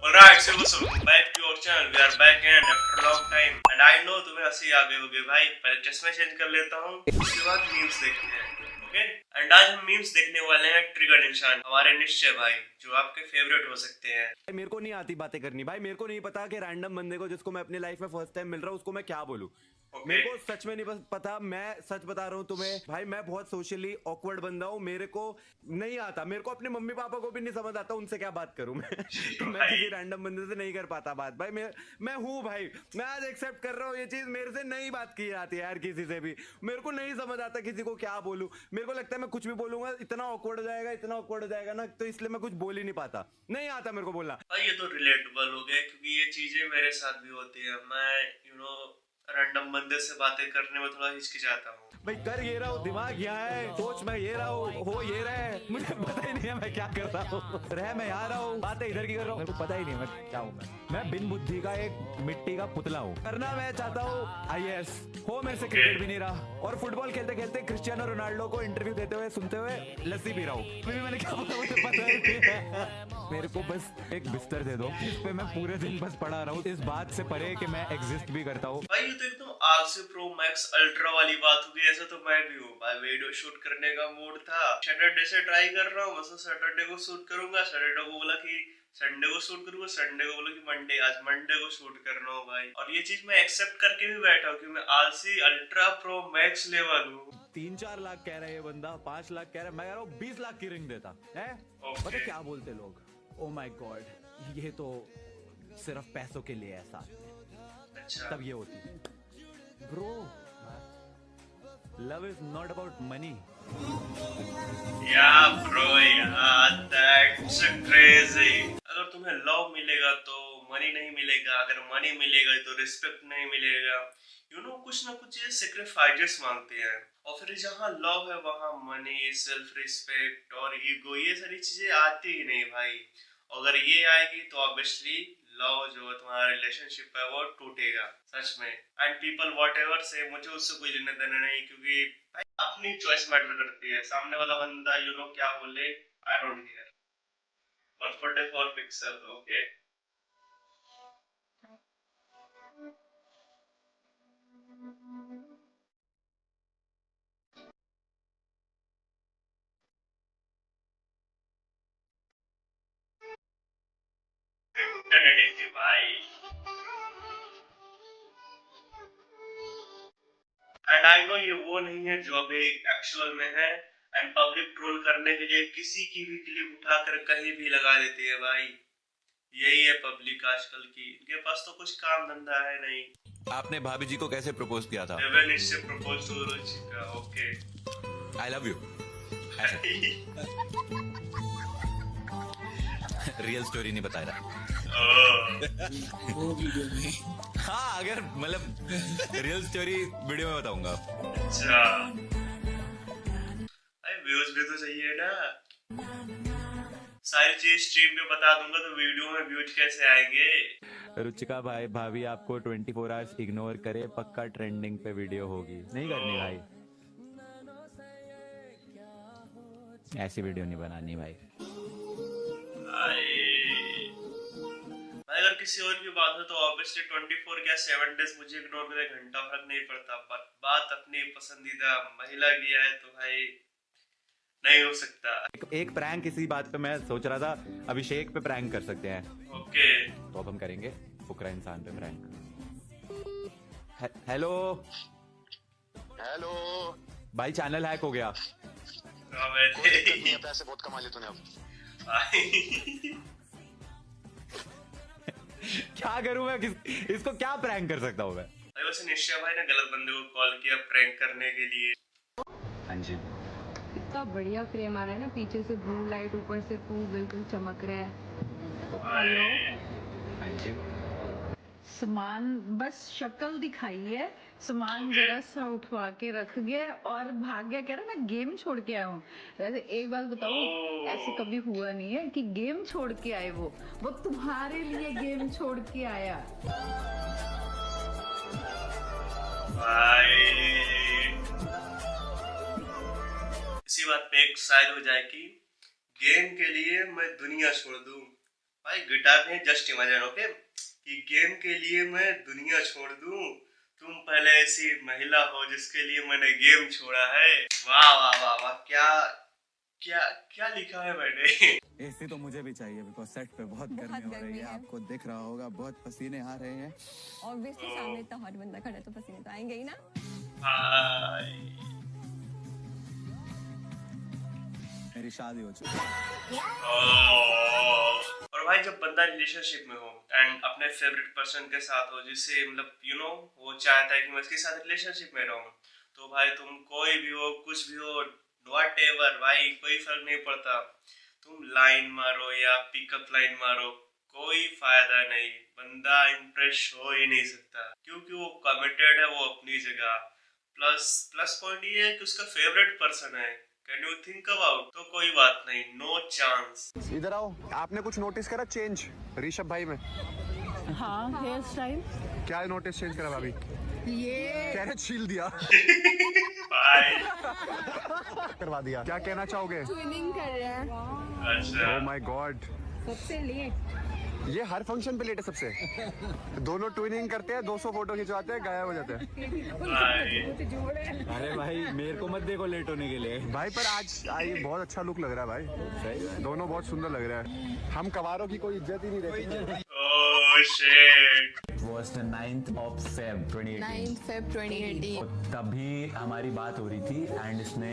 Alright, so what's up? Back to your channel. We are back and after a long time. And I know तुम्हें हंसी आ गई होगी भाई. पहले चश्मे चेंज कर लेता हूँ. उसके बाद मीम्स देखते हैं. ओके? एंड आज हम मीम्स देखने वाले हैं ट्रिगर इंसान हमारे निश्चय भाई जो आपके फेवरेट हो सकते हैं. मेरे को नहीं आती बातें करनी भाई. मेरे को नहीं पता कि रैंडम बंदे को जिसको मैं अपनी लाइफ में फर्स्ट टाइम मिल रहा हूँ उसको मैं क्या बोलूँ. मेरे को सच में नहीं पता. मैं सच बता रहा हूँ तुम्हें भाई. मैं बहुत सोशली ऑकवर्ड बंदा हूँ. मेरे को नहीं आता. मेरे को अपने मम्मी पापा को भी नहीं समझ आता उनसे क्या बात करूँ मैं. तो मैं किसी रैंडम बंदे से नहीं कर पाता बात भाई. मैं हूँ भाई. मैं आज एक्सेप्ट कर रहा हूँ ये चीज. मेरे से नहीं बात की जाती है यार किसी से भी. मेरे को नहीं समझ आता किसी को क्या बोलूँ. मेरे को लगता है मैं कुछ भी बोलूंगा इतना ऑकवर्ड हो जाएगा, इतना ऑकवर्ड हो जाएगा ना, तो इसलिए मैं कुछ बोल ही नहीं पाता. नहीं आता मेरे को बोलना भाई. ये तो रिलेटेबल हो गया क्योंकि ये चीजें मेरे साथ भी होती है. मैं रैंडम बंदे से बातें करने में थोड़ा हिचकिचाता हूँ भाई. कर ये रहा हूँ, दिमाग यहाँ है, सोच मैं ये रहा हूँ, हो ये रहा है, मुझे पता ही नहीं है मैं क्या कर रहा हूँ. रह मैं यहाँ रहा हूँ, बातें इधर की कर रहा हूँ. मेरे को पता ही नहीं मैं क्या हूँ. मैं बिन बुद्धि का एक मिट्टी का पुतला हूँ. करना मैं चाहता हूँ IAS हो. मेरे से क्रिकेट भी नहीं रहा और फुटबॉल खेलते खेलते क्रिस्टियानो रोनाल्डो को इंटरव्यू देते हुए सुनते हुए लस्सी पी रहा हूँ. फिर मैंने क्या बोला मुझे पता ही नहीं है. मेरे को बस एक बिस्तर दे दो जिस पे मैं पूरे दिन बस पड़ा रहा हूँ. इस बात से परे कि मैं एग्जिस्ट भी करता हूँ. भाई. ये तो एकदम आरसी प्रो मैक्स अल्ट्रा वाली बात हो गई. ऐसा तो मैं भी हूँ भाई. वीडियो शूट करने का मूड था. सैटरडे से ट्राई कर रहा हूँ. बस सैटरडे को शूट करूंगा. सैटरडे को बोला कि संडे को शूट करूंगा. संडे को बोला कि मंडे. आज मंडे को शूट करना हो भाई. और ये चीज मैं एक्सेप्ट करके भी बैठा हूँ कि मैं RC ultra pro max level हूँ. 3-4 लाख कह रहा है ये बंदा, 5 लाख कह रहा है. मैं कह रहा हूँ 20 लाख की रिंग देता है. पता क्या बोलते लोग? ओ माय गॉड, ये तो सिर्फ पैसों के लिए है साथ में. अच्छा. तब ये होती है bro. Love is not about money. या ब्रो यार, दैट्स क्रेजी. अगर तुम्हें लव मिलेगा तो मनी नहीं मिलेगा. अगर मनी मिलेगा तो रिस्पेक्ट नहीं मिलेगा. कुछ ना कुछ ये सेक्रीफाइसेस मांगते हैं. और फिर जहाँ लव है वहाँ मनी, सेल्फ रिस्पेक्ट और ईगो, ये सारी चीजें आती ही नहीं भाई. अगर ये आएगी तो ऑब्वियसली लव जो तुम्हारा रिलेशनशिप है वो टूटेगा सच में. एंड पीपल वॉट एवर से, मुझे उससे कोई लेना देना नहीं क्योंकि भाई अपनी चॉइस मैटर करती है. सामने वाला बंदा क्या बोले, I don't care. 144 pixel. Okay. भाई. एंड आई नो ये वो नहीं है जो अभी एक्चुअल में है. एंड पब्लिक ट्रोल करने के लिए किसी की भी क्लिप उठाकर कहीं भी लगा देती है भाई. यही है पब्लिक आजकल की. इनके पास तो कुछ काम धंधा है नहीं. आपने भाभी जी को कैसे प्रपोज किया था? लेवल इससे propose to Ruchika. Okay. I love you. Real story नहीं बता रहा. वो वीडियो में. हाँ, अगर मतलब रियल स्टोरी वीडियो में बताऊंगा. अच्छा. व्यूज भी तो चाहिए ना. सारी चीज स्ट्रीम में बता दूंगा तो वीडियो में व्यूज कैसे आएंगे. रुचिका भाई भाभी आपको 24 आवर्स इग्नोर करे पक्का ट्रेंडिंग पे वीडियो होगी. नहीं करनी भाई. ऐसी वीडियो नहीं बनानी भाई. अगर किसी और की बात हो तो ऑब्वियसली 24 क्या 7 डेज मुझे इग्नोर करे, घंटा फर्क नहीं पड़ता. बट बात अपनी पसंदीदा महिला की है तो भाई नहीं हो सकता. एक प्रैंक इसी बात पे मैं सोच रहा था. अभिषेक पे प्रैंक कर सकते हैं. ओके. तो अब हम करेंगे फुकरा इंसान पे प्रैंक. हेलो हेलो भाई, चैनल हैक हो गया. पैसे बहुत कमा लिए तूने अब. क्या करूं मैं? इसको क्या प्रैंक कर सकता हूँ मैं? वैसे निश्चय भाई ने गलत बंदे को कॉल किया प्रैंक करने के लिए. हाँ जी. इतना बढ़िया फ्रेम आ रहा है ना, पीछे से ब्लू लाइट, ऊपर से फूल बिल्कुल चमक रहा है. हाँ जी. सामान बस शक्ल दिखाई है, सामान जरा सा उठवा के रख गया और भाग गया. कह रहा मैं गेम छोड़ के आया हूँ. वैसे एक बात बताऊँ, ऐसे कभी हुआ नहीं है कि गेम छोड़ के आए. वो तुम्हारे लिए गेम छोड़ के आया. इसी बात पे एक शायद हो जाए कि गेम के लिए मैं दुनिया छोड़ दूं. भाई गिटार नहीं, जस्ट इमेजिन ओके कि गेम के लिए मैं दुनिया छोड़ दूं, तुम पहले ऐसी महिला हो जिसके लिए मैंने गेम छोड़ा है। वाह वाह वाह वाह, क्या क्या क्या लिखा है मैंने। एसी तो मुझे भी चाहिए बिकॉज सेट पे बहुत गर्मी हो रही है। आपको दिख रहा होगा बहुत पसीने आ रहे हैं। ऑब्वियसली सामने इतना हॉट बंदा खड़ा है तो पसीने तो आएंगे ही ना। भाई मेरी शादी हो चुकी है। और भाई जब बंदा रिलेशनशिप में हो एंड अपने फेवरेट पर्सन के साथ हो, जिससे मतलब वो चाहता है कि मैं इसके साथ रिलेशनशिप में रहूं, तो भाई तुम कोई भी हो, कुछ भी हो, व्हाटएवर भाई, कोई फर्क नहीं पड़ता। तुम लाइन मारो या पिकअप लाइन मारो, कोई फायदा नहीं, बंदा इम्प्रेस हो ही नहीं सकता, क्योंकि वो कमिटेड है, वो अपनी जगह। प्लस पॉइंट ये है कि उसका फेवरेट पर्सन है। Can you think about? तो कोई बात नहीं, नो चांस। इधर आओ, आपने कुछ नोटिस करा चेंज ऋषभ भाई में? हाँ, हेयर स्टाइल क्या नोटिस चेंज करा भाभी? ये क्या छील दिया? भाई करवा दिया। क्या कहना चाहोगे? ट्विनिंग कर रहे हैं। अच्छा, ओह माय गॉड, सबसे लेट। ये हर फंक्शन पे लेट है सबसे। दोनों ट्विनिंग करते हैं, 200 फोटो खिंचवाते हैं, गायब हो जाते हैं। भाई अरे भाई मेरे को मत देखो लेट होने के लिए। भाई पर आज आई बहुत अच्छा लुक लग रहा है भाई, दोनों बहुत सुंदर लग रहा है। हम कवारों की कोई इज्जत ही नहीं रहती। Oh shit. was the 9th of Feb 2018। 9 Feb 2018। तभी हमारी बात हो रही थी एंड इसने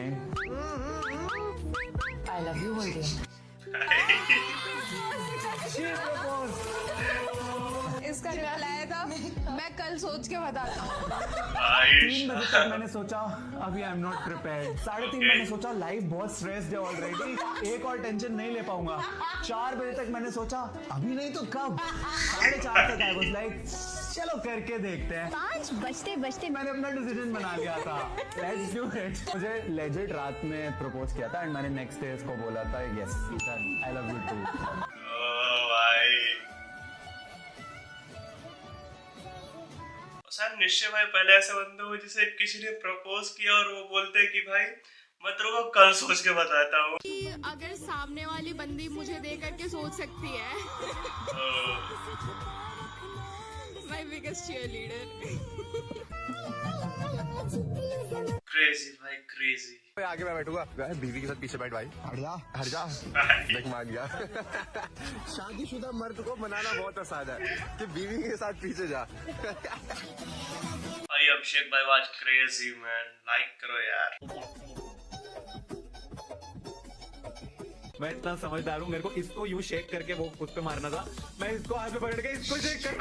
आई लव यू बोल दिया। इसका रिप्लाई था मैं कल सोच के बताता हूँ। 3 बजे तक मैंने सोचा अभी आई एम नॉट प्रिपेयर्ड। 3:30 मैंने सोचा लाइफ बहुत स्ट्रेस्ड है ऑलरेडी, एक और टेंशन नहीं ले पाऊंगा। 4 बजे तक मैंने सोचा अभी नहीं तो कब। 4:30 तक आई वाज लाइक चलो करके देखते हैं। 5 बजते बजते मैंने अपना डिसीजन बना लिया था, लेट्स डू इट। मुझे लेजिट रात में प्रपोज किया था एंड मैंने नेक्स्ट डे इसको बोला था yes I love you too. Oh भाई सर, निश्चय भाई पहले ऐसे बंदे हो जिसे किसी ने प्रपोज किया और वो बोलते हैं कि भाई मैं तेरे को कल सोच के बताता हूँ। अगर सामने वाली बंदी मुझे दे करके सोच सकती है। My biggest cheerleader. क्रेजी भाई क्रेजी। आगे मैं बैठूंगा, बीवी के साथ पीछे बैठ भाई। हट जा देख मान गया। शादीशुदा मर्द को मनाना बहुत आसान है कि बीवी के साथ पीछे जा। भाई अभिषेक भाई वाज क्रेजी मैन, लाइक करो यार। मैं इतना समझदार हूँ, मेरे को इसको यूं शेक करके वो उस पे मारना था। मैं इसको हाथ में पकड़ के इसको शेक कर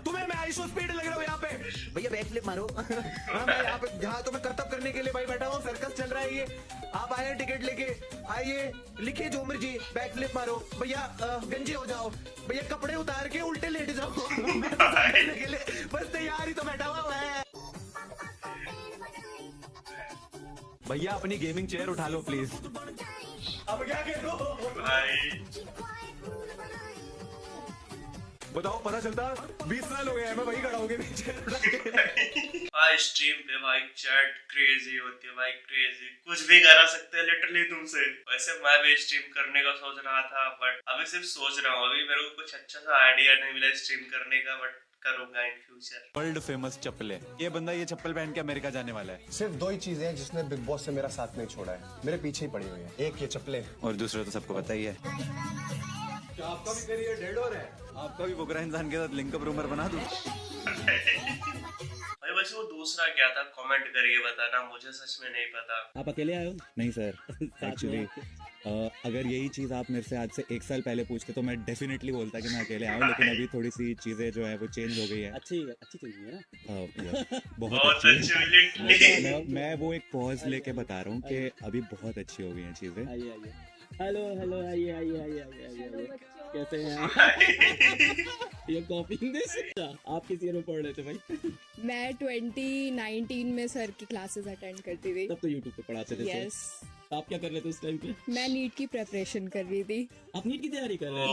तुम्हें मैं आईशो स्पीड लग रहा हूँ यहाँ पे। भैया बैक फ्लिप मारो। हाँ मैं यहाँ तो मैं कर्तव्य करने के लिए भाई बैठा हूँ, सर्कस चल रहा है ये। आप आए टिकट लेके, आइए लिखिए जो मर्जी, बैक फ्लिप मारो भैया, गंजे हो जाओ भैया, कपड़े उतार के उल्टे लेट जाओ। मैं तो करने के लिए बस तैयार ही तो बैठा हुआ है। भैया अपनी गेमिंग चेयर उठा लो प्लीज। अब क्या करो भाई बताओ, पता चलता 20 साल हो गए हैं मैं वही खड़ा हो गया पीछे। भाई स्ट्रीम पे भाई चैट क्रेजी होती है भाई, क्रेजी, कुछ भी करा सकते हैं लिटरली तुमसे। वैसे मैं भी स्ट्रीम करने का सोच रहा था, बट अभी सिर्फ सोच रहा हूँ, अभी मेरे को कुछ अच्छा सा आइडिया नहीं मिला स्ट्रीम करने का, बट करूंगा इन फ्यूचर। वर्ल्ड फेमस चप्पल है ये बंदा, ये चप्पल पहन के अमेरिका जाने वाला है। सिर्फ 2 ही चीजें हैं जिसने बिग बॉस से मेरा साथ नहीं छोड़ा है, मेरे पीछे ही पड़ी हुई है। एक ये चप्पलें और दूसरा तो सबको पता ही है। आपका भी करियर डेड हो रहा है, आपका भी बुकरा इंसान के साथ लिंकअप रूमर बना दूं। भाई वैसे वो दूसरा क्या था, कमेंट करके बताना, मुझे सच में नहीं पता। आप अकेले आए हो? नहीं सर, एक्चुअली अगर यही चीज़ आप मेरे से आज से 1 साल पहले पूछते तो मैं डेफिनेटली बोलता कि मैं अकेले आया हूँ, लेकिन अभी थोड़ी सी चीज़ें जो है वो चेंज हो गई है। अच्छी चीज है ना। बहुत अच्छी अच्छी। मैं वो एक पॉज लेके बता रहा हूँ कि अभी बहुत अच्छी हो गई हैं चीज़ें। आइए आइए, हेलो हेलो, आइए आइए आइए आइए, कैसे हैं आप? ये कॉपिंग दिस। आप किस ईयर में पढ़ रहे थे भाई? मैं 2019 में सर की क्लासेस अटेंड करती थी। तब तो यूट्यूब पे पढ़ाते थे। यस। आप क्या कर रहे थे उस टाइम पे? मैं नीट की प्रिपरेशन कर रही थी। आप नीट की तैयारी कर रहे थे?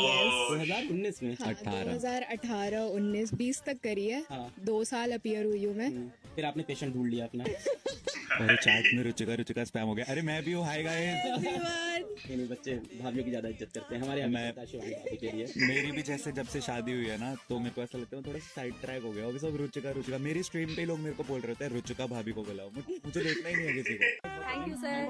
2019 में? 2018, 19, 20 तक करी है। हाँ। 2 साल अपीयर हुई हूँ मैं। फिर आपने पेशेंट ढूंढ लिया अपना। अरे चैट में रुचिका स्पैम हो गया। अरे मैं भी हूँ, हाय गाइस। नहीं, बच्चे भाभीियों की ज्यादा इज्जत करते हैं हमारे यहाँ मैं- भी होता है शिवानी भाभी के लिए। मेरी भी जैसे जब से शादी हुई है ना, तो मेरे को ऐसा लगता है मैं थोड़ा साइड ट्रैक हो गया। अभी सब रुचिका मेरी स्ट्रीम पे ही लोग मेरे को बोल रहे थे रुचिका भाभी को बुलाओ, मुझे देखना ही नहीं है किसी को। Thank you sir,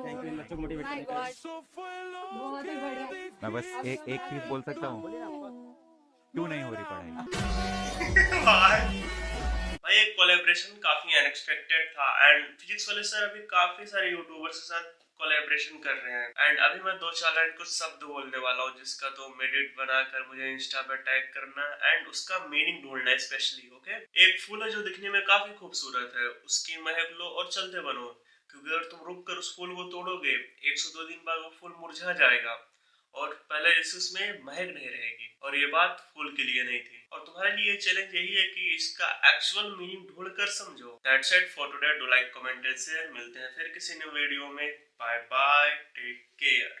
thank you in बच्चों को मोटिवेट माय करने के लिए। गॉड, बहुत ही बढ़िया। मैं बस एक चीज बोल सकता हूँ, क्यों नहीं हो रही पढ़ाई? भाई एक कोलैबोरेशन काफी अनएक्सपेक्टेड था एंड फिजिक्स वाले सर अभी काफी सारे यूट्यूबर्स के साथ कोलैबोरेशन कर रहे हैं एंड अभी मैं 2-4 लाइन कुछ शब्द बोलने वाला हूँ जिसका तो एडिट बनाकर मुझे इंस्टा पे टैग करना एंड उसका मीनिंग ढूंढना है स्पेशली। ओके, एक फूल है जो दिखने में काफी खूबसूरत है, उसकी महक लो और चलते बनो, क्योंकि अगर तुम रुक कर उस फूल को तोड़ोगे 102 दिन बाद वो फूल मुरझा जाएगा और पहले इसमें महक नहीं रहेगी। और ये बात फूल के लिए नहीं थी और तुम्हारे लिए चैलेंज यही है कि इसका एक्चुअल मीनिंग ढूंढ कर समझो। That's it for today. Do like, comment and share. मिलते हैं फिर किसी न्यू वीडियो में। Bye bye, take care.